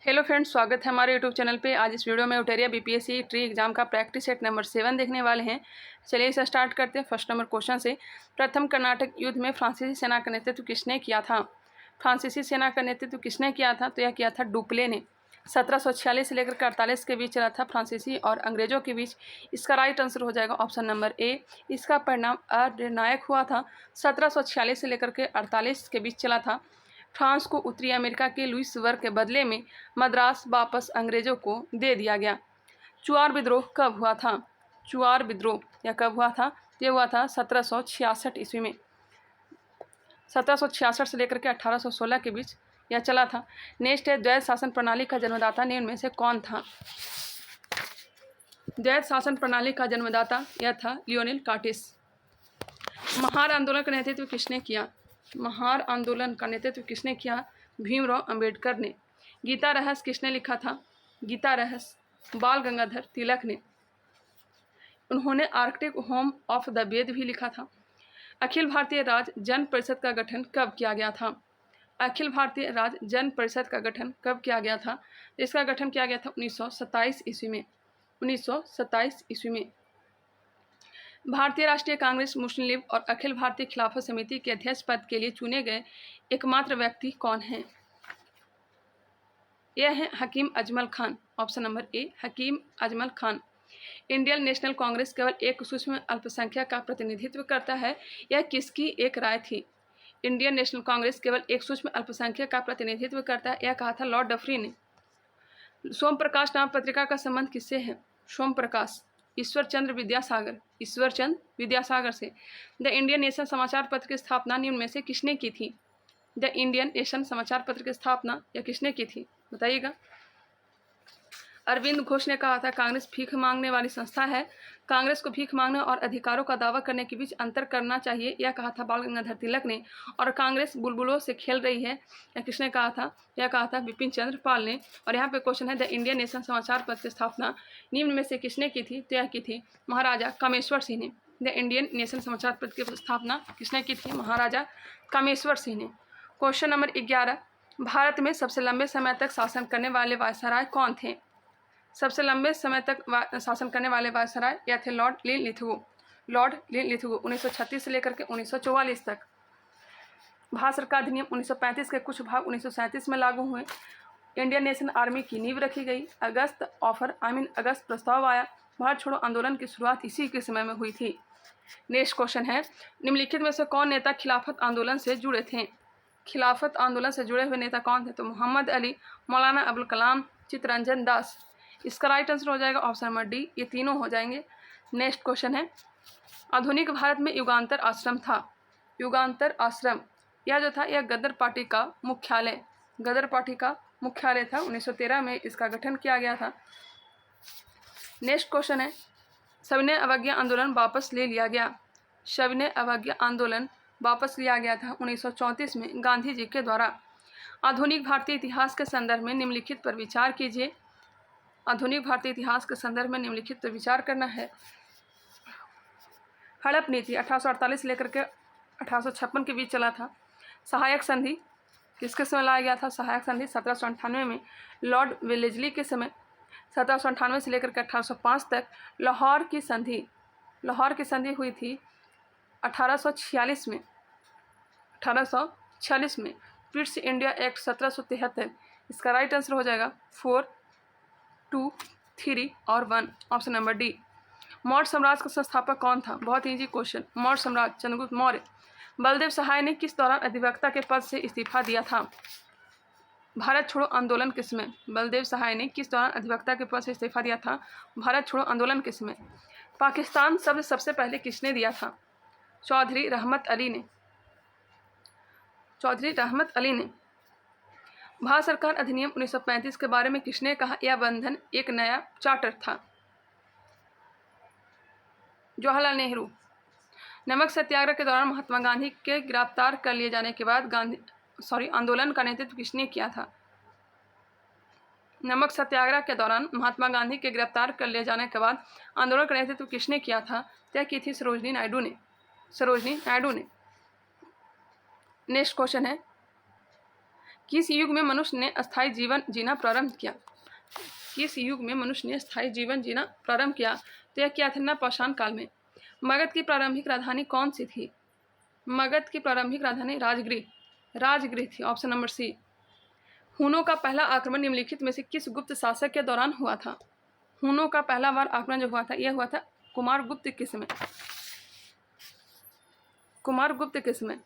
Hello friends, स्वागत है हमारे यूट्यूब चैनल पे। आज इस वीडियो में उटेरिया बीपीएससी ट्री एग्जाम का प्रैक्टिस सेट नंबर 7 देखने वाले हैं। चलिए इसे स्टार्ट करते हैं फर्स्ट नंबर क्वेश्चन से। प्रथम कर्नाटक युद्ध में फ्रांसीसी सेना का नेतृत्व किसने किया था? फ्रांसीसी सेना का नेतृत्व किसने किया था? तो यह किया था डुप्ले ने। 1746 से लेकर 48 के बीच चला था फ्रांसीसी और अंग्रेजों के बीच। इसका राइट आंसर हो जाएगा ऑप्शन नंबर ए। इसका परिणाम अनिर्णायक हुआ था। 1746 से लेकर के 48 के बीच चला था। फ्रांस को उत्तरी अमेरिका के लुइसवर्ग के बदले में मद्रास वापस अंग्रेजों को दे दिया गया। चुआर विद्रोह कब हुआ था? चुआर विद्रोह यह कब हुआ था? यह हुआ था 1766 ईस्वी में। 1766 से लेकर के 1816 के बीच यह चला था। नेक्स्ट है, द्वैध शासन प्रणाली का जन्मदाता निम्न में से कौन था? द्वैध शासन प्रणाली का जन्मदाता यह था लियोनेल कार्टिस। महार आंदोलन का नेतृत्व किसने किया? महार आंदोलन का नेतृत्व किसने किया? भीमराव अंबेडकर ने। गीता रहस्य किसने लिखा था? गीता रहस्य बाल गंगाधर तिलक ने। उन्होंने आर्कटिक होम ऑफ द वेद भी लिखा था। अखिल भारतीय राज्य जन परिषद का गठन कब किया गया था? अखिल भारतीय राज्य जन परिषद का गठन कब किया गया था? इसका गठन किया गया था 1927 ईस्वी में। 1927 ईस्वी में। भारतीय राष्ट्रीय कांग्रेस, मुस्लिम लीग और अखिल भारतीय खिलाफत समिति के अध्यक्ष पद के लिए चुने गए एकमात्र व्यक्ति कौन हैं? यह है Hakim Ajmal Khan. Option number A, Hakim Ajmal Khan. Indian National Congress केवल एक सूक्ष्म अल्पसंख्यक का प्रतिनिधित्व करता है, यह किसकी एक राय थी? इंडियन नेशनल कांग्रेस केवल एक सूक्ष्म अल्पसंख्यक का प्रतिनिधित्व करता है, यह कहा था लॉर्ड डफरी ने। सोम प्रकाश नाम पत्रिका का संबंध किससे है? सोम प्रकाश ईश्वरचंद्र विद्यासागर, ईश्वरचंद्र विद्यासागर से। द इंडियन नेशन समाचार पत्र की स्थापना निम्न में से किसने की थी? द इंडियन नेशन समाचार पत्र की स्थापना यह किसने की थी, बताइएगा। अरविंद घोष ने कहा था कांग्रेस भीख मांगने वाली संस्था है। कांग्रेस को भीख मांगने और अधिकारों का दावा करने के बीच अंतर करना चाहिए, यह कहा था बाल गंगाधर तिलक ने। और कांग्रेस बुलबुलों से खेल रही है, यह किसने कहा था? यह कहा था बिपिन चंद्र पाल ने। और यहाँ पे क्वेश्चन है, द इंडियन नेशन समाचार पत्र की स्थापना निम्न में से किसने की थी? तो यह की थी महाराजा कामेश्वर सिंह ने। द इंडियन नेशन समाचार पत्र की स्थापना किसने की थी? महाराजा कामेश्वर सिंह ने। क्वेश्चन नंबर 11, भारत में सबसे लंबे समय तक शासन करने वाले वायसराय कौन थे? सबसे लंबे समय तक शासन करने वाले वायसराय यह थे लॉर्ड लिनलिथगो। लॉर्ड लिनलिथगो 1936 से लेकर के 1944 तक। भारत सरकार अधिनियम 1935 के कुछ भाग 1937 में लागू हुए। इंडियन नेशनल आर्मी की नींव रखी गई। अगस्त प्रस्ताव आया। भारत छोड़ो आंदोलन की शुरुआत इसी के समय में हुई थी। नेक्स्ट क्वेश्चन है, निम्नलिखित में से कौन नेता खिलाफत आंदोलन से जुड़े थे? खिलाफत आंदोलन से जुड़े हुए नेता कौन थे? तो मोहम्मद अली, मौलाना अबुल कलाम, चित्तरंजन दास। इसका राइट आंसर हो जाएगा ऑप्शन नंबर डी, ये तीनों हो जाएंगे। नेक्स्ट क्वेश्चन है, आधुनिक भारत में युगांतर आश्रम था। युगांतर आश्रम यह जो था, यह गदर पार्टी का मुख्यालय, गदर पार्टी का मुख्यालय था। 1913 में इसका गठन किया गया था। नेक्स्ट क्वेश्चन है, सविनय अवज्ञा आंदोलन वापस ले लिया गया। सविनय अवज्ञा आंदोलन वापस लिया गया था 1934 में गांधी जी के द्वारा। आधुनिक भारतीय इतिहास के संदर्भ में निम्नलिखित पर विचार कीजिए। आधुनिक भारतीय इतिहास के संदर्भ में निम्नलिखित पर विचार करना है। हड़प नीति 1848 से लेकर के 1856 के बीच चला था। सहायक संधि किसके समय लाया गया था? सहायक संधि 1798 में लॉर्ड वेलेस्ली के समय। 1798 से लेकर के 1805 तक। लाहौर की संधि हुई थी 1846 में। 1846 में। British India act 1773। इसका राइट आंसर हो जाएगा 4, 2, 3 और 1, ऑप्शन नंबर डी। मौर्य साम्राज्य का संस्थापक कौन था? बहुत ईजी क्वेश्चन। मौर्य सम्राट चंद्रगुप्त मौर्य। बलदेव सहाय ने किस दौरान अधिवक्ता के पद से इस्तीफा दिया था? भारत छोड़ो आंदोलन के समय। बलदेव सहाय ने किस दौरान अधिवक्ता के पद से इस्तीफा दिया था? भारत छोड़ो आंदोलन के समय। पाकिस्तान शब्द सबसे पहले किसने दिया था? चौधरी रहमत अली ने। चौधरी रहमत अली ने। भारत सरकार अधिनियम 1935 के बारे में किसने कहा? यह बंधन एक नया चार्टर था। जवाहरलाल नेहरू। नमक सत्याग्रह के दौरान महात्मा गांधी के गिरफ्तार कर लिए जाने के बाद आंदोलन का नेतृत्व किसने किया था? नमक सत्याग्रह के दौरान महात्मा गांधी के गिरफ्तार कर लिए जाने के बाद आंदोलन का नेतृत्व किसने किया था? तय की थी सरोजनी नायडू ने। सरोजनी नायडू ने। नेक्स्ट क्वेश्चन है, किस युग में मनुष्य ने अस्थायी जीवन जीना प्रारंभ किया? किस युग में मनुष्य ने स्थायी जीवन जीना प्रारंभ किया? तो यह किया था नवपाषाण काल में। मगध की प्रारंभिक राजधानी कौन सी थी? मगध की प्रारंभिक राजधानी राजगृह थी। ऑप्शन नंबर सी। हुनों का पहला आक्रमण निम्नलिखित में से किस गुप्त शासक के दौरान हुआ था? हुनों का पहला बार आक्रमण जो हुआ था यह हुआ था कुमारगुप्त के समय। कुमारगुप्त के समय।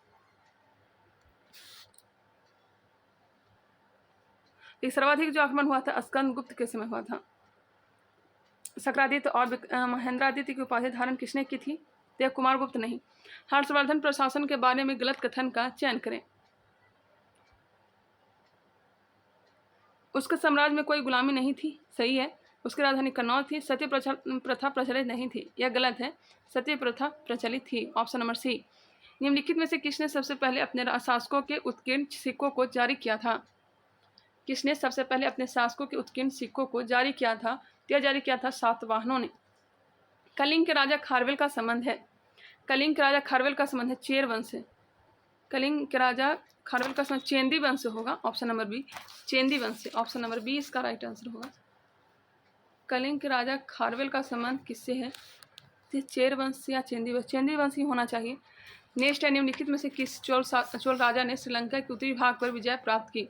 सर्वाधिक जो आक्रमण हुआ था स्कंदगुप्त के समय हुआ था। शक्रादित्य और महेंद्रादित्य की उपाधि धारण किसने की थी? तो कुमारगुप्त नहीं। हर्षवर्धन प्रशासन के बारे में गलत कथन का चयन करें। उसके साम्राज्य में कोई गुलामी नहीं थी, सही है। उसकी राजधानी कन्नौज थी। सती प्रथा प्रचलित नहीं थी, यह गलत है। सती प्रथा प्रचलित थी। Option number C. निम्नलिखित में से किसने सबसे पहले अपने शासकों के उत्कीर्ण सिक्कों को जारी किया था? किसने सबसे पहले अपने शासकों के उत्कीर्ण सिक्कों को जारी किया था? यह जारी किया था सातवाहनों ने। कलिंग के राजा खारवेल का संबंध है। कलिंग के राजा खारवेल का संबंध है चेर वंश से। कलिंग के राजा खारवेल का संबंध चेंदी वंश से होगा। ऑप्शन नंबर बी, चेंदी वंश से। ऑप्शन नंबर बी इसका राइट आंसर होगा। कलिंग के राजा खारवेल का संबंध किससे है? चेर वंश या चेंदी वंश? चेंदी वंश ही होना चाहिए। नेक्स्ट है, निम्नलिखित में से किस चोल राजा ने श्रीलंका के उत्तरी भाग पर विजय प्राप्त की?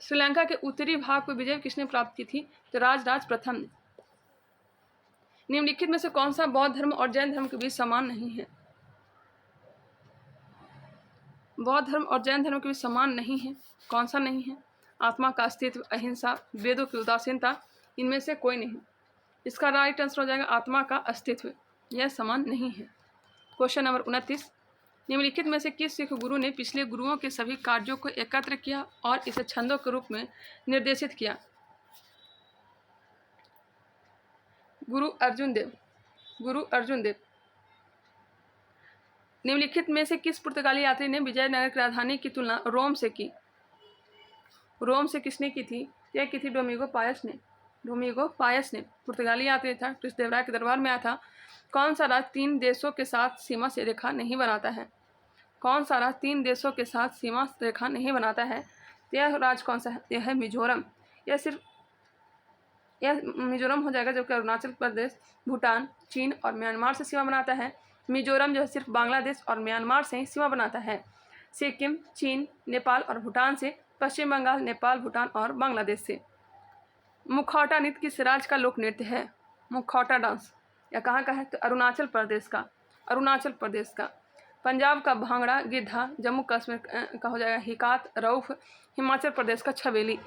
श्रीलंका के उत्तरी भाग पर विजय किसने प्राप्त की थी? तो राजराज प्रथम ने। निम्नलिखित में से कौन सा बौद्ध धर्म और जैन धर्म के बीच समान नहीं है? बौद्ध धर्म और जैन धर्म के बीच समान नहीं है, कौन सा नहीं है? आत्मा का अस्तित्व, अहिंसा, वेदों की उदासीनता, इनमें से कोई नहीं। इसका राइट आंसर हो जाएगा आत्मा का अस्तित्व, यह समान नहीं है। क्वेश्चन नंबर 29, निम्नलिखित में से किस सिख गुरु ने पिछले गुरुओं के सभी कार्यों को एकत्र किया और इसे छंदों के रूप में निर्देशित किया? गुरु अर्जुन देव। गुरु अर्जुन देव। निम्नलिखित में से किस पुर्तगाली यात्री ने विजयनगर की राजधानी की तुलना रोम से की? रोम से किसने की थी? यह की थी डोमिंगो पायस ने। डोमिंगो पायस ने पुर्तगाली यात्री था, कृष्णदेवराय के दरबार में आया था। कौन सा राज्य 3 देशों के साथ सीमा से रेखा नहीं बनाता है? कौन सा राज्य 3 देशों के साथ सीमा रेखा नहीं बनाता है? यह राज्य कौन सा है? यह है मिजोरम। यह मिजोरम हो जाएगा, जबकि अरुणाचल प्रदेश भूटान, चीन और म्यांमार से सीमा बनाता है। मिजोरम जो है सिर्फ बांग्लादेश और म्यांमार से ही सीमा बनाता है। सिक्किम चीन, नेपाल और भूटान से, पश्चिम बंगाल, नेपाल, भूटान और बांग्लादेश से। मुखौटा नृत्य किस राज्य का लोक नृत्य है? मुखौटा डांस या कहाँ का है? तो अरुणाचल प्रदेश का। अरुणाचल प्रदेश का। पंजाब का भांगड़ा गिद्धा, जम्मू कश्मीर का हो जाएगा हिकात रऊफ, हिमाचल प्रदेश का छबेली।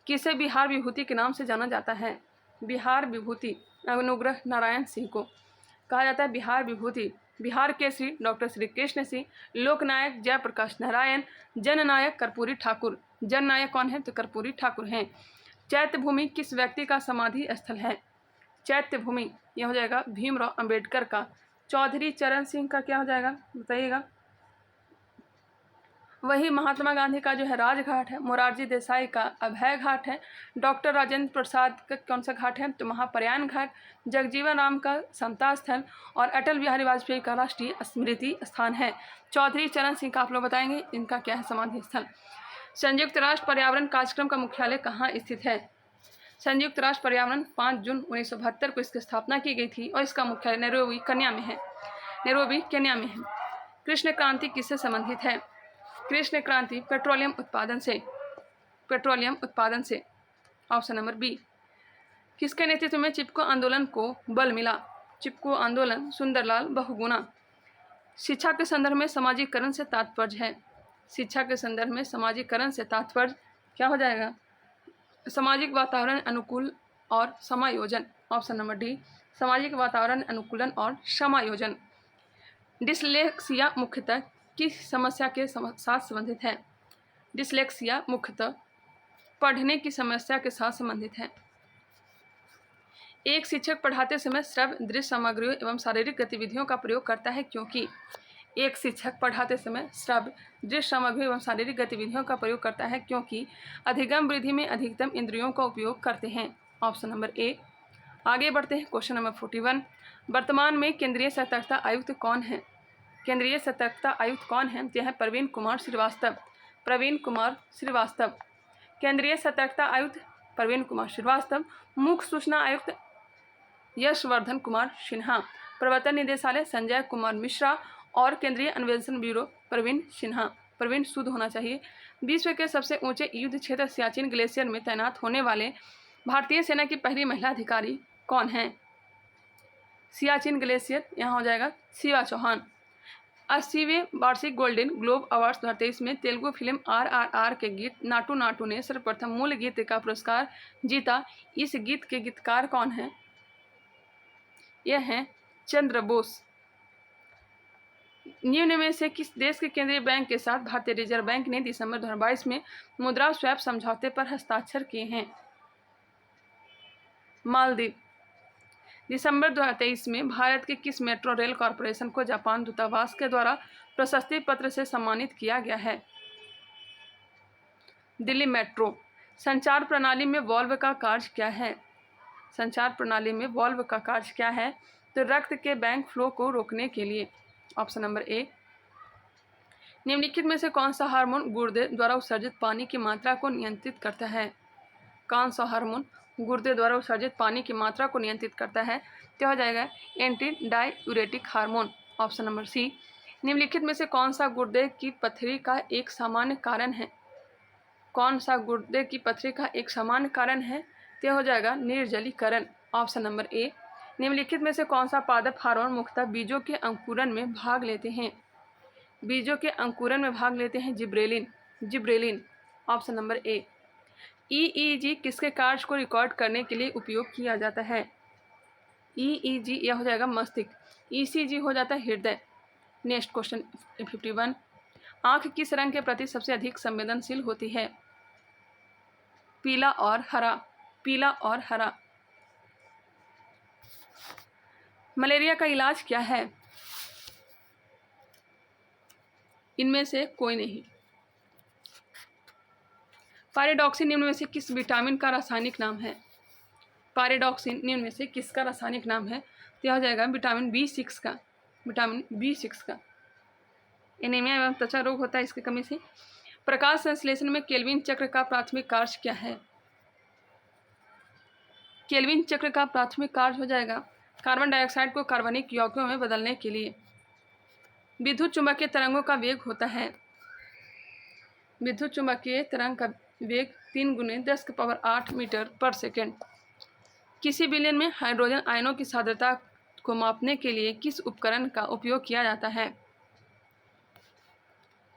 किसे बिहार विभूति के नाम से जाना जाता है? बिहार विभूति अनुग्रह नारायण सिंह को कहा जाता है बिहार विभूति। बिहार केसरी डॉक्टर श्री कृष्ण सिंह, लोकनायक जयप्रकाश नारायण, जननायक कर्पूरी ठाकुर। जननायक कौन है? तो कर्पूरी ठाकुर हैं। चैत्य भूमि किस व्यक्ति का समाधि स्थल है? चैत्य भूमि यह हो जाएगा भीमराव अंबेडकर का। चौधरी चरण सिंह का क्या हो जाएगा बताइएगा? वही महात्मा गांधी का जो है राजघाट है। मोरारजी देसाई का अभय घाट है। डॉक्टर राजेंद्र प्रसाद का कौन सा घाट है? तो महाप्रयाण घाट। जगजीवन राम का समता स्थल और अटल बिहारी वाजपेयी का राष्ट्रीय स्मृति स्थान है। चौधरी चरण सिंह का आप लोग बताएंगे इनका क्या है समाधि स्थल? संयुक्त राष्ट्र पर्यावरण कार्यक्रम का मुख्यालय कहाँ स्थित है? संयुक्त राष्ट्र पर्यावरण 5 जून 1972 को इसकी स्थापना की गई थी और इसका मुख्यालय नैरोबी केन्या में है। नैरोबी केन्या में है। कृष्ण क्रांति किससे संबंधित है? कृष्ण क्रांति पेट्रोलियम उत्पादन से। पेट्रोलियम उत्पादन से। Option number B. किसके नेतृत्व में चिपको आंदोलन को बल मिला? चिपको आंदोलन सुंदरलाल बहुगुणा। शिक्षा के संदर्भ में सामाजिकरण से तात्पर्य है। शिक्षा के संदर्भ में सामाजिकरण से तात्पर्य क्या हो जाएगा? सामाजिक वातावरण अनुकूल और समायोजन। ऑप्शन नंबर डी, सामाजिक वातावरण अनुकूलन और समायोजन। डिसलेक्सिया मुख्यतः किस समस्या के साथ संबंधित है? डिसलेक्सिया मुख्यतः पढ़ने की समस्या के साथ संबंधित है। एक शिक्षक पढ़ाते समय श्रव्य दृश्य सामग्रियों एवं शारीरिक गतिविधियों का प्रयोग करता है क्योंकि एक शिक्षक पढ़ाते समय श्रव्य दृश्य सामग्रियों एवं शारीरिक गतिविधियों का प्रयोग करता है क्योंकि अधिगम वृद्धि में अधिकतम इंद्रियों का उपयोग करते हैं। ऑप्शन नंबर ए। आगे बढ़ते हैं क्वेश्चन नंबर 41। वर्तमान में केंद्रीय सतर्कता आयुक्त कौन है? केंद्रीय सतर्कता आयुक्त कौन है? यह है प्रवीण कुमार श्रीवास्तव। प्रवीण कुमार श्रीवास्तव। केंद्रीय सतर्कता आयुक्त प्रवीण कुमार श्रीवास्तव। मुख्य सूचना आयुक्त यशवर्धन कुमार सिन्हा। प्रवर्तन निदेशालय संजय कुमार मिश्रा। और केंद्रीय अन्वेषण ब्यूरो प्रवीण सिन्हा। प्रवीण शुद्ध होना चाहिए। विश्व के सबसे ऊंचे युद्ध क्षेत्र सियाचिन ग्लेशियर में तैनात होने वाले भारतीय सेना की पहली महिला अधिकारी कौन है? सियाचिन ग्लेशियर, यहाँ हो जाएगा शिवा चौहान। 80वें वार्षिक गोल्डन ग्लोब अवार्ड्स 2023 में तेलुगु फिल्म RRR के गीत नाटू नाटू ने सर्वप्रथम मूल गीत का पुरस्कार जीता। इस गीत के गीतकार कौन हैं? यह हैं चंद्र बोस। निम्न में से किस देश के केंद्रीय बैंक के साथ भारतीय रिजर्व बैंक ने दिसंबर 2022 में मुद्रा स्वैप समझौते पर हस्ताक्षर किए हैं? मालदीव। दिसंबर 2023 में भारत के किस मेट्रो रेल कॉरपोरेशन को जापान दूतावास के द्वारा प्रशस्ति पत्र से सम्मानित किया गया है? दिल्ली मेट्रो। संचार प्रणाली में वॉल्व का कार्य क्या है? संचार प्रणाली में वॉल्व का कार्य क्या है? तो रक्त के बैंक फ्लो को रोकने के लिए। ऑप्शन नंबर ए। निम्नलिखित में से कौन सा हार्मोन गुर्दे द्वारा उत्सर्जित पानी की मात्रा को नियंत्रित करता है? कौन सा हार्मोन गुर्दे द्वारा उत्सर्जित पानी की मात्रा को नियंत्रित करता है? क्या हो जाएगा? Anti diuretic hormone. Option number C. निम्नलिखित में से कौन सा गुर्दे की पथरी का एक सामान्य कारण है? कौन सा गुर्दे की पथरी का एक सामान्य कारण है? तो हो जाएगा निर्जलीकरण। ऑप्शन नंबर ए। निम्नलिखित में से कौन सा पादप हार्मोन मुख्यतः बीजों के अंकुरन में भाग लेते हैं? बीजों के अंकुरन में भाग लेते हैं जिब्रेलिन। जिब्रेलिन। ऑप्शन नंबर ए। EEG किसके कार्य को रिकॉर्ड करने के लिए उपयोग किया जाता है? EEG यह हो जाएगा मस्तिष्क। ECG हो जाता है हृदय। Next question 51। आंख किस रंग के प्रति सबसे अधिक संवेदनशील होती है? पीला और हरा। पीला और हरा। मलेरिया का इलाज क्या है? इनमें से कोई नहीं। पायरिडॉक्सिन निम्न में से किस विटामिन का रासायनिक नाम है? पायरिडॉक्सिन निम्न में से किसका रासायनिक नाम है? तो यह हो जाएगा विटामिन B6 का। विटामिन B6 का। एनीमिया एवं त्वचा रोग होता है इसकी कमी से। प्रकाश संश्लेषण में केल्विन चक्र का प्राथमिक कार्य क्या है? केल्विन चक्र का प्राथमिक कार्य हो जाएगा कार्बन डाइऑक्साइड को कार्बनिक यौगिकों में बदलने के लिए। विद्युत चुंबकीय तरंगों का वेग होता है। विद्युत चुंबकीय तरंग का वेग 3 × 10⁸ मीटर पर सेकेंड। किसी विलयन में हाइड्रोजन आयनों की सांद्रता को मापने के लिए किस उपकरण का उपयोग किया जाता है?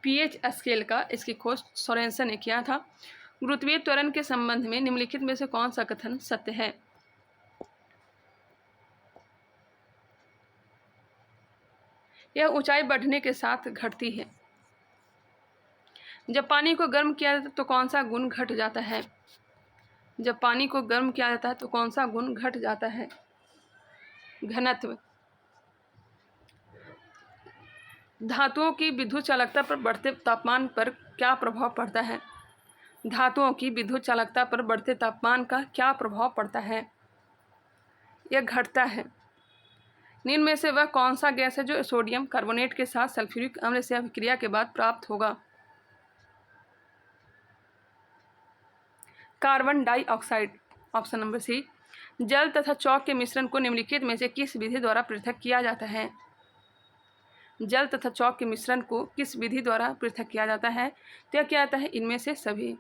pH स्केल का। इसकी खोज सोरेनसन ने किया था। गुरुत्वीय त्वरण के संबंध में निम्नलिखित में से कौन सा कथन सत्य है? यह ऊंचाई बढ़ने के साथ घटती है। जब पानी को गर्म किया जाता है तो कौन सा गुण घट जाता है? जब पानी को गर्म किया जाता है तो कौन सा गुण घट जाता है? घनत्व। धातुओं की विद्युत चालकता पर बढ़ते तापमान पर क्या प्रभाव पड़ता है? धातुओं की विद्युत चालकता पर बढ़ते तापमान का क्या प्रभाव पड़ता है? यह घटता है। निम्न में से वह कौन सा गैस है जो सोडियम कार्बोनेट के साथ सल्फ्यूरिक अम्ल से अभिक्रिया के बाद प्राप्त होगा? Carbon dioxide. Option number C. जल तथा चौक के मिश्रण को निम्नलिखित में से किस विधि द्वारा पृथक किया जाता है? जल तथा चौक के मिश्रण को किस विधि द्वारा पृथक किया जाता है? तो यह क्या आता है? इनमें से सभी।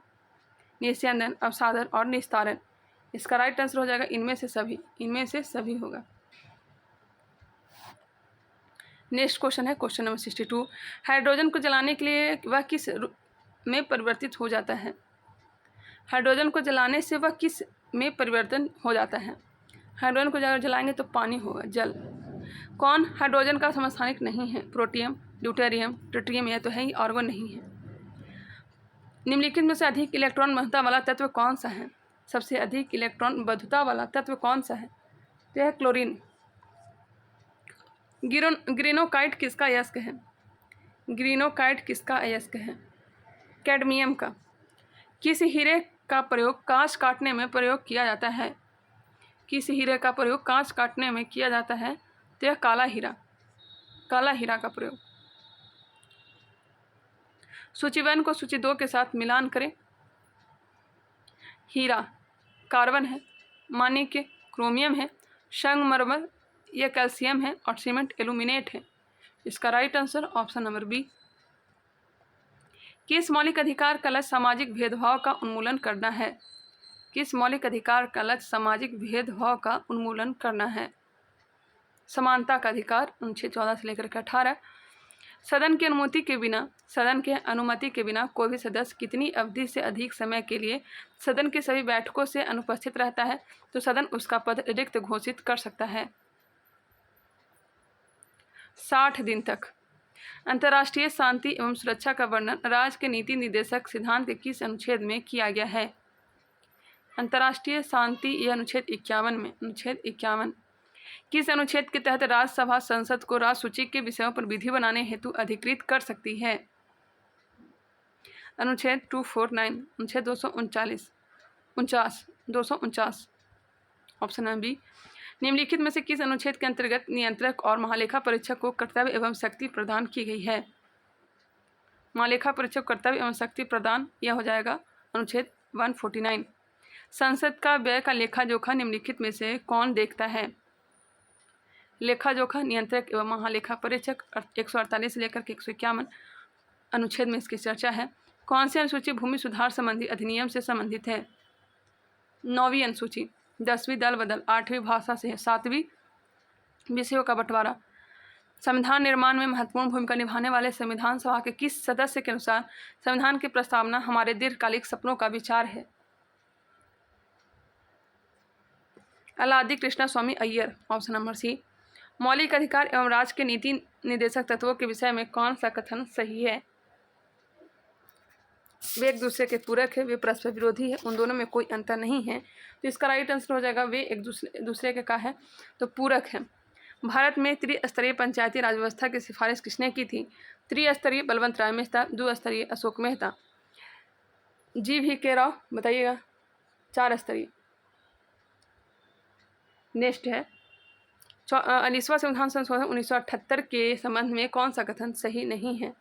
निस्यंदन, अवसादन और निस्तारण। इसका राइट आंसर हो जाएगा इनमें से सभी। इनमें से सभी होगा। नेक्स्ट क्वेश्चन है क्वेश्चन नंबर 62। हाइड्रोजन को जलाने के लिए वह किस में परिवर्तित हो जाता है? हाइड्रोजन को जलाने से वह किस में परिवर्तन हो जाता है? हाइड्रोजन को अगर जलाएंगे तो पानी होगा, जल। कौन हाइड्रोजन का समस्थानिक नहीं है? Protium, deuterium, tritium. यह तो है ही, आर्गन नहीं है। निम्नलिखित में से अधिक इलेक्ट्रॉन बद्धता वाला तत्व कौन सा है? सबसे अधिक इलेक्ट्रॉन बद्धता वाला तत्व कौन सा है? तो यह क्लोरीन। ग्रीनोकाइट किसका अयस्क है? ग्रीनोकाइट किसका अयस्क है? कैडमियम का। किस हीरे का प्रयोग कांच काटने में प्रयोग किया जाता है? किस हीरे का प्रयोग कांच काटने में किया जाता है? तो यह काला हीरा। काला हीरा का प्रयोग। सूची 1 को सूची 2 के साथ मिलान करें। हीरा कार्बन है, माणिक्य क्रोमियम है, संगमरमर यह कैल्शियम है और सीमेंट एल्यूमिनेट है। इसका right answer option number B. किस मौलिक अधिकार का लक्ष्य सामाजिक भेदभाव का उन्मूलन करना है? किस मौलिक अधिकार का लक्ष्य सामाजिक भेदभाव का उन्मूलन करना है? समानता का अधिकार, अनुच्छेद 14 से लेकर के 18। सदन की अनुमति के बिना कोई भी सदस्य कितनी अवधि से अधिक समय के लिए सदन की सभी बैठकों से अनुपस्थित रहता है तो सदन उसका पद रिक्त घोषित कर सकता है। 60 दिन तक। अंतर्राष्ट्रीय शांति एवं सुरक्षा का वर्णन राज्य के नीति निर्देशक सिद्धांत के किस अनुच्छेद में किया गया है? अंतर्राष्ट्रीय शांति यह अनुच्छेद 51 में। अनुच्छेद 51 किस अनुच्छेद के तहत राज्यसभा संसद को राज्य सूची के विषयों पर विधि बनाने हेतु अधिकृत कर सकती है? अनुच्छेद 249। अनुच्छेद 249 ऑप्शन नंबर बी। निम्नलिखित में से किस अनुच्छेद के अंतर्गत नियंत्रक और महालेखा परीक्षक को कर्तव्य एवं शक्ति प्रदान की गई है? महालेखा परीक्षक कर्तव्य एवं शक्ति प्रदान यह हो जाएगा अनुच्छेद 149। संसद का व्यय का लेखा जोखा निम्नलिखित में से कौन देखता है? लेखा जोखा नियंत्रक एवं महालेखा परीक्षक 148 से लेकर के 151 अनुच्छेद में इसकी चर्चा है। कौन सी अनुसूची भूमि सुधार संबंधी अधिनियम से संबंधित है? 9वीं अनुसूची। 10वीं दल बदल, 8वीं भाषा से, 7वीं विषयों का बंटवारा। संविधान निर्माण में महत्वपूर्ण भूमिका निभाने वाले संविधान सभा के किस सदस्य के अनुसार संविधान की प्रस्तावना हमारे दीर्घकालिक सपनों का विचार है? अलादी कृष्णा स्वामी अय्यर, ऑप्शन नंबर सी। मौलिक अधिकार एवं राज्य के नीति निर्देशक तत्वों के विषय में कौन सा कथन सही है? वे एक दूसरे के पूरक है, वे परस्पर विरोधी है, उन दोनों में कोई अंतर नहीं है। तो इसका राइट आंसर हो जाएगा वे एक दूसरे के का है तो पूरक है। भारत में त्रिस्तरीय पंचायती राज व्यवस्था की सिफारिश किसने की थी? त्रिस्तरीय बलवंत राय मेहता, द्विस्तरीय अशोक मेहता, GV राव बताइएगा, 4 स्तरीय। नेक्स्ट है 40वां संविधान संशोधन 1978 के संबंध में कौन सा कथन सही नहीं है?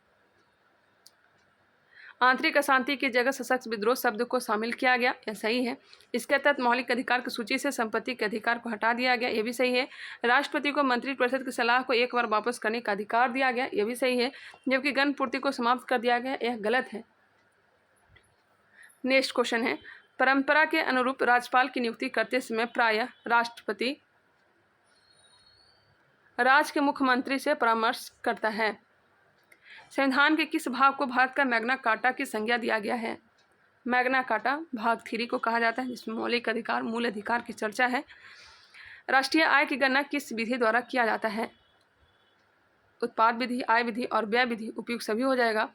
आंतरिक अशांति की जगह सशक्त विद्रोह शब्द को शामिल किया गया, यह सही है। इसके तहत मौलिक अधिकार की सूची से संपत्ति के अधिकार को हटा दिया गया, यह भी सही है। राष्ट्रपति को मंत्रिपरिषद की सलाह को एक बार वापस करने का अधिकार दिया गया, यह भी सही है। जबकि गण पूर्ति को समाप्त कर दिया गया, यह गलत है। नेक्स्ट क्वेश्चन है परंपरा के अनुरूप राज्यपाल की नियुक्ति करते समय प्रायः राष्ट्रपति राज्य के मुख्यमंत्री से परामर्श करता है। संविधान के किस भाग को भारत का मैग्ना कार्टा की संज्ञा दिया गया है? मैग्ना कार्टा भाग 3 को कहा जाता है, जिसमें मौलिक अधिकार मूल अधिकार की चर्चा है। राष्ट्रीय आय की गणना किस विधि द्वारा किया जाता है? उत्पाद विधि, आय विधि और व्यय विधि, उपयुक्त सभी हो जाएगा।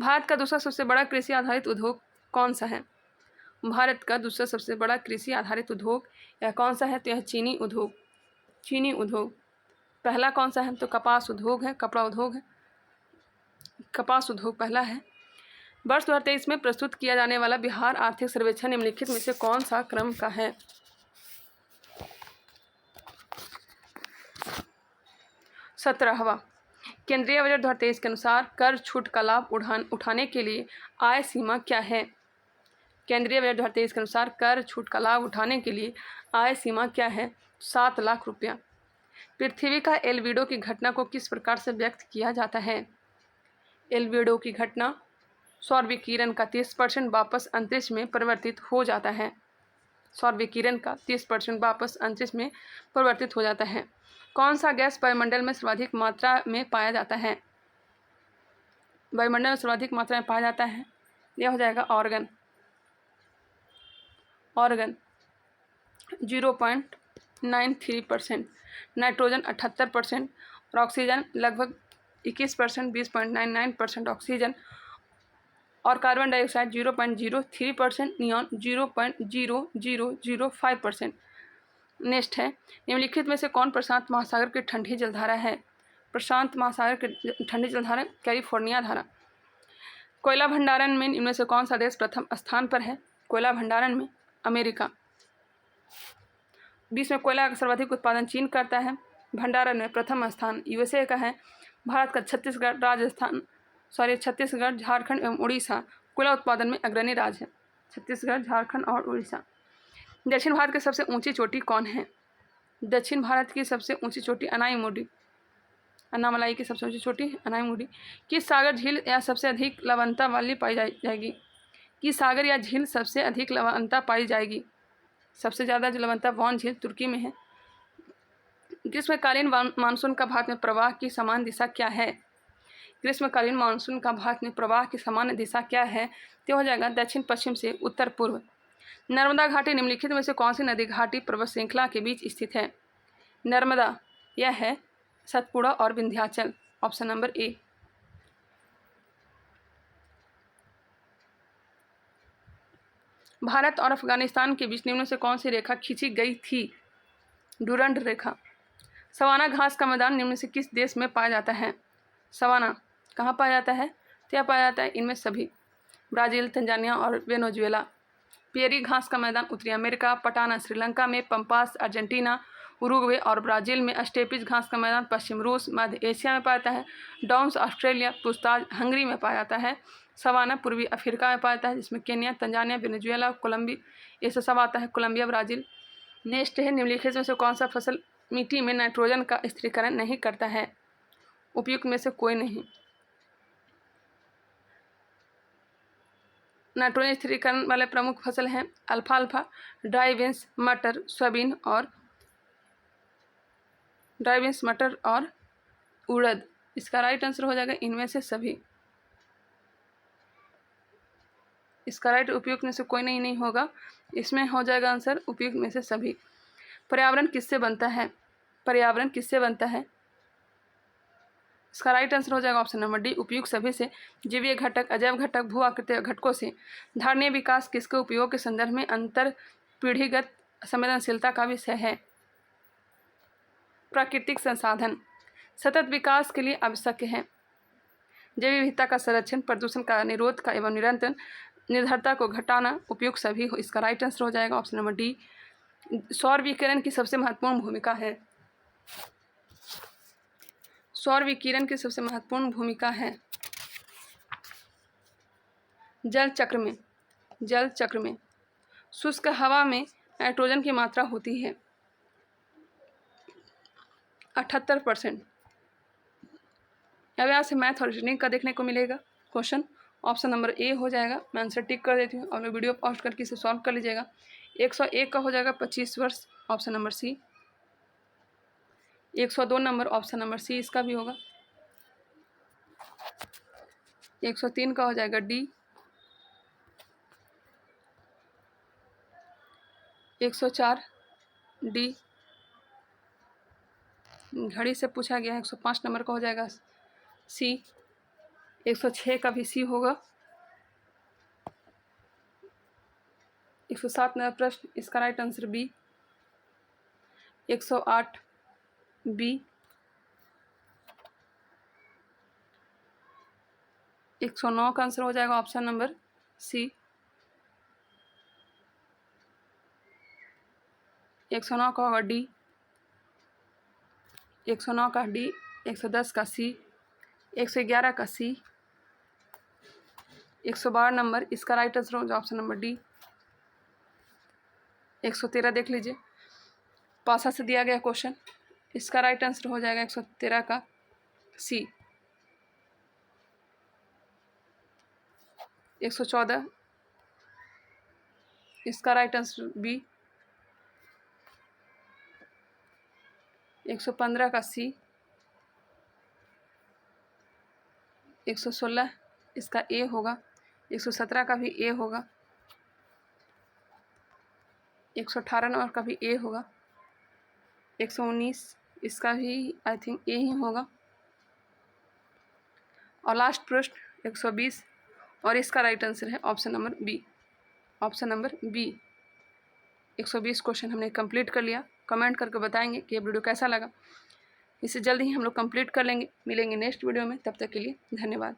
भारत का दूसरा सबसे बड़ा कृषि आधारित उद्योग कौन सा है? भारत का दूसरा सबसे बड़ा कृषि आधारित उद्योग यह कौन सा है? तो यह चीनी उद्योग। पहला कौन सा है? तो कपास उद्योग है, कपड़ा उद्योग है। कपास उद्योग पहला है। वर्ष 2023 में प्रस्तुत किया जाने वाला बिहार आर्थिक सर्वेक्षण निम्नलिखित में से कौन सा क्रम का है? 17वां। केंद्रीय बजट 2023 के अनुसार कर छूट का लाभ उठाने के लिए आय सीमा क्या है? केंद्रीय बजट 2023 के अनुसार कर छूट का लाभ उठाने के लिए आय सीमा क्या है? 7 लाख रुपया। पृथ्वी का एल्बिडो की घटना को किस प्रकार से व्यक्त किया जाता है? एल्बिडो की घटना सौर विकिरण का 30% वापस अंतरिक्ष में परिवर्तित हो जाता है। सौर विकिरण का 30% वापस अंतरिक्ष में परिवर्तित हो जाता है। कौन सा गैस वायुमंडल में सर्वाधिक मात्रा में पाया जाता है? वायुमंडल में सर्वाधिक मात्रा में पाया जाता है, यह हो जाएगा ऑर्गन 0.93%, नाइट्रोजन 78% और ऑक्सीजन लगभग 21%, 20.99% ऑक्सीजन और कार्बन डाइऑक्साइड 0.03%, नियॉन 0.0005%। नेक्स्ट है निम्नलिखित में से कौन प्रशांत महासागर की ठंडी जलधारा है? प्रशांत महासागर की ठंडी जलधारा कैलिफोर्निया धारा। कोयला भंडारण में इनमें से कौन सा देश प्रथम स्थान पर है? कोयला भंडारण में अमेरिका। विश्व में कोयला का सर्वाधिक उत्पादन चीन करता है। भंडारण में प्रथम स्थान USA का है। भारत का छत्तीसगढ़, राजस्थान, छत्तीसगढ़, झारखंड एवं उड़ीसा कोयला उत्पादन में अग्रणी राज्य है। छत्तीसगढ़, झारखंड और उड़ीसा। दक्षिण भारत की सबसे ऊंची चोटी कौन है? दक्षिण भारत की सबसे ऊंची चोटी अनाईमुडी, अन्नामलाई की सबसे ऊंची चोटी अनाईमुडी। किस सागर झील या सबसे अधिक लवणता वाली पाई जाएगी? किस सागर या झील सबसे अधिक लवणता पाई जाएगी? सबसे ज़्यादा जो लवणता वॉन झील तुर्की में है। ग्रीष्मकालीन मानसून का भारत में प्रवाह की समान दिशा क्या है? ग्रीष्मकालीन मानसून का भारत में प्रवाह की समान दिशा क्या है? तो हो जाएगा दक्षिण पश्चिम से उत्तर पूर्व। नर्मदा घाटी निम्नलिखित में से कौन सी नदी घाटी पर्वत श्रृंखला के बीच स्थित है? नर्मदा, यह है सतपुड़ा और विंध्याचल। ऑप्शन नंबर ए। भारत और अफगानिस्तान के बीच निम्न से कौन सी रेखा खींची गई थी? डूरंड रेखा। सवाना घास का मैदान निम्न से किस देश में पाया जाता है? सवाना कहाँ पाया जाता है? तो यह पाया जाता है इनमें सभी, ब्राज़ील, तंजानिया और वेनेजुएला। पेरी घास का मैदान उत्तरी अमेरिका, पटाना श्रीलंका में, पंपास अर्जेंटीना, उरुग्वे और ब्राज़ील में। स्टेपिज घास का मैदान पश्चिम रूस, मध्य एशिया में पाया जाता है। डाउन्स ऑस्ट्रेलिया, पुस्ताज हंगरी में पाया जाता है। सवाना पूर्वी अफ्रीका में पाया जाता है, जिसमें केन्या, तंजानिया, वेनेजुएला, कोलंबिया, ये सब आता है, कोलंबिया, ब्राज़ील। नेक्स्ट है, निम्नलिखित में से कौन सा फसल मिट्टी में नाइट्रोजन का स्थिरीकरण नहीं करता है? उपयुक्त में से कोई नहीं। नाइट्रोजन स्थिरीकरण वाले प्रमुख फसल हैं अल्फाल्फा, ड्राई बीन्स, मटर, सोयाबीन और उड़द। इसका राइट आंसर हो जाएगा इनमें से सभी। इसका राइट उपयुक्त में से कोई नहीं होगा, इसमें हो जाएगा आंसर उपयुक्त में से सभी। पर्यावरण किससे बनता है? पर्यावरण किससे बनता है? इसका राइट आंसर हो जाएगा ऑप्शन नंबर डी, उपयुक्त सभी से। जीवीय घटक, अजैव घटक, भू आकृतिक घटकों से। धारणीय विकास किसके उपयोग के संदर्भ में अंतर पीढ़ीगत संवेदनशीलता का विषय है? प्राकृतिक संसाधन सतत विकास के लिए आवश्यक है। जैव विविधता का संरक्षण, प्रदूषण का निरोध का एवं निरंतर निर्भरता को घटाना उपयुक्त सभी हो। इसका राइट आंसर हो जाएगा ऑप्शन नंबर डी। सौर विकिरण की सबसे महत्वपूर्ण भूमिका है। सौर विकिरण की सबसे महत्वपूर्ण भूमिका है जल चक्र में। शुष्क हवा में नाइट्रोजन की मात्रा होती है 78%। अब यहाँ से मैथ और रीजनिंग का देखने को मिलेगा क्वेश्चन। ऑप्शन नंबर ए हो जाएगा। मैं आंसर टिक कर देती हूँ और मैं वीडियो पॉज करके इसे सॉल्व कर लीजिएगा। 101 का हो जाएगा 25 वर्ष, option number C. 102 number, option number C इसका भी होगा। 103 का हो जाएगा डी। 104 डी, घड़ी से पूछा गया है। 105 नंबर का हो जाएगा सी। 106 का भी सी होगा। 107 नंबर प्रश्न, इसका राइट आंसर बी। 108 बी। 109 का आंसर हो जाएगा ऑप्शन नंबर सी। 109 का होगा डी। 109 का डी। 110 का सी। 111 का सी। 112 नंबर, इसका राइट आंसर हो जाएगा ऑप्शन नंबर डी। 113 देख लीजिए, पासा से दिया गया क्वेश्चन। इसका राइट आंसर हो जाएगा 113 का सी। 114, इसका राइट आंसर बी। 115 का सी। 116, इसका ए होगा। 117 का भी ए होगा। 118 नंबर का भी ए होगा। 119, इसका भी आई थिंक ए ही होगा। और लास्ट प्रश्न 120, और इसका राइट आंसर है option number B. Option number B. 120 question हमने कंप्लीट कर लिया। कमेंट करके बताएंगे कि ये वीडियो कैसा लगा। इसे जल्द ही हम लोग कंप्लीट कर लेंगे। मिलेंगे नेक्स्ट वीडियो में, तब तक के लिए धन्यवाद।